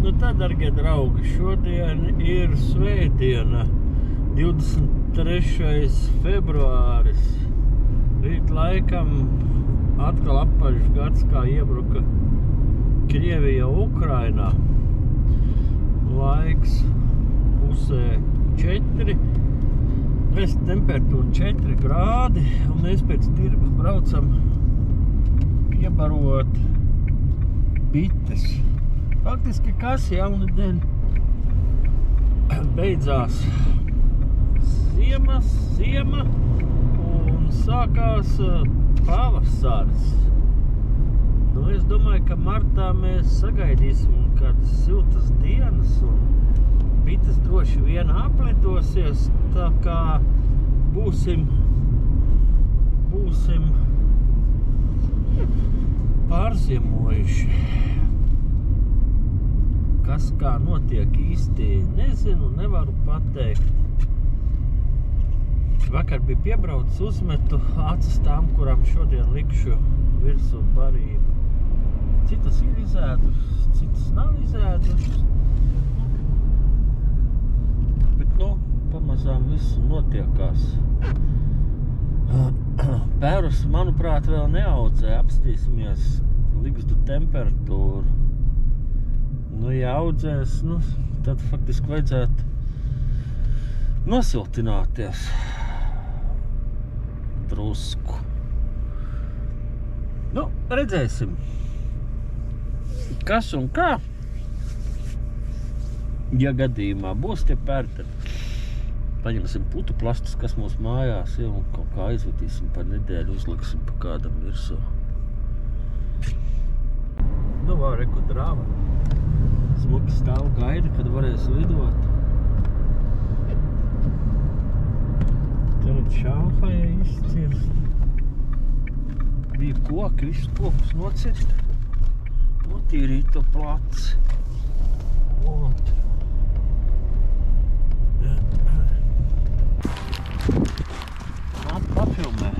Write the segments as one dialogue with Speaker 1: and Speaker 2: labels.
Speaker 1: Nu tā, dargie draugi, šodien ir svētdiena, 23. februāris. Rīt laikam atkal apaļš gads, kā iebruka Krievija Ukrainā. Laiks pusē 4, gaisa temperatūra 4 grādi, un mēs pēc tirgus braucam piebarot bites. Faktiski kas jaunadēļ beidzās ziema un sākās pavasaris. Nu, es domāju, ka martā mēs sagaidīsim kādas siltas dienas un bites droši vien apledosies, tā kā būsim pārziemojuši. Kas kā notiek īsti nezinu, nevaru pateikt. Vakar bija piebraucis, uzmetu acis tām, kurām šodien likšu virsū barību. Citas ir izēdušas, citas nav izēdušas. Bet, pamazām viss notiekās. Pērus, manuprāt, vēl neaudzē. Apstīsimies ligzdu temperatūru. Ja audzēs, tad faktiski vajadzētu nosiltināties drusku. Redzēsim, kas un kā. Ja gadījumā būs tie pērti, paņemsim putu plastus, kas mūsu mājās ir, un kaut kā aizvedīsim par nedēļu, uzliksim pa kādam virsū. Reku drāva. Smuki stāv gaida, kad varēs lidot. Tagad Šānhaja izcirst. Bija koki, visus kokus nocirst. Notīrīt to placi. Nāk pafilmē.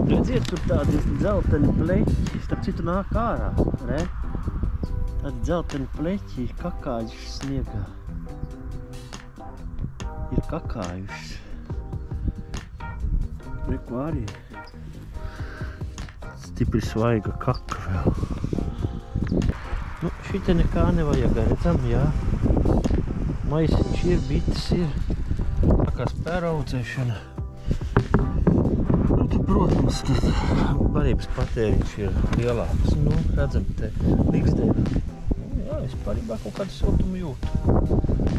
Speaker 1: Redziet, tur tādi dzelteni pleķi. Starp citu nāk ārā, re? Tādi dzelteni pleķi kakājuši sniegā. Ir kakājuši. Reku arī stipri svaiga kaka vēl. Šite nekā nevajag, redzam, jā. Maisiņš ir, bites ir. Tākās pēraudzēšana. Protams, tad barības patēriņš ir lielāks. Redzam, te ligzdēļ. Jā, es parībā kaut kādu siltumu jūtu.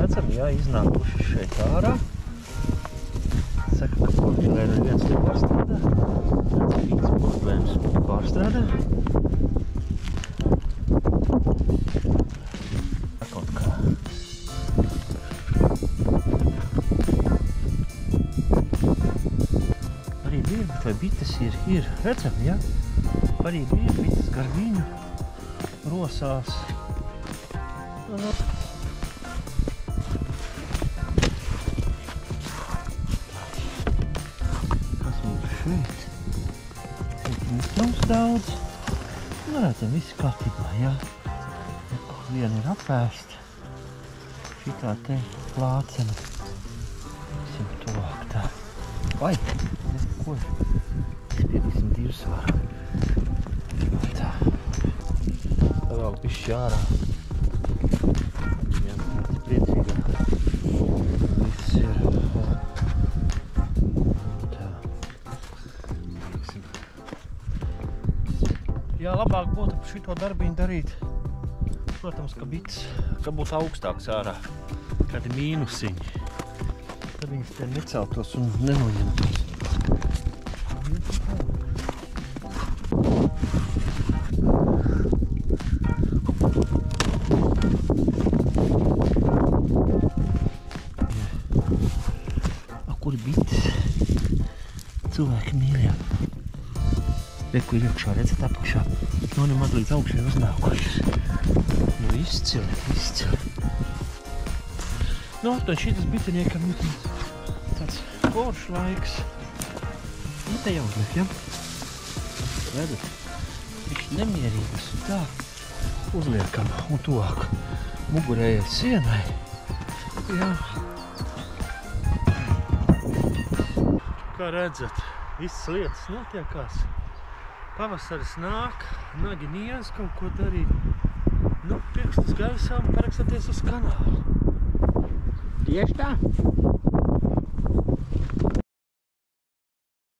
Speaker 1: Redzam, jā, iznākuši šeit ārā. Saka, ka portvēnu neviens nepārstrādā. Redzam, īsts portvēnus pārstrādā. Kaut kā. Arī birbi vai bites ir. Redzam, jā. Arī birbi, bites gar viņu rosās. Kas mums šeit? Mums nav daudz. Redzam, viss kārtībā, jā. Viena ir apēsta. Šitā te plācena. Visim tuvāk tā. Vai! Ko? Spiedīsim divsvaru. Tā. Tā vēl pišķi ārā. Jā, tāds priecīgā. Viss ir. Tā. Jā, labāk būtu šito darbiņu darīt. Protams, ka bites, ka būtu augstāks ārā. Kādi mīnusiņi. Tad viņas te neceltos un nenoņemtos. Kur ir bites? Cilvēki mīļā. Reku ir iekšā, redzat apakšā. Nemaz līdz augšai uznākušas. Izcili. Tad šitas bitiniekam ir tāds foršs laiks. Te jau uzliek, ja? Redzat? Viņš nemierīgas un tā uzliekam un tuvāk mugurējai sienai. Jā. Kā redzat, visas lietas notiekās. Pavasaris nāk, nagi niez kaut ko darīt. Nu, pirkstus gaisā un parakstaties uz kanālu.
Speaker 2: Tieši tā.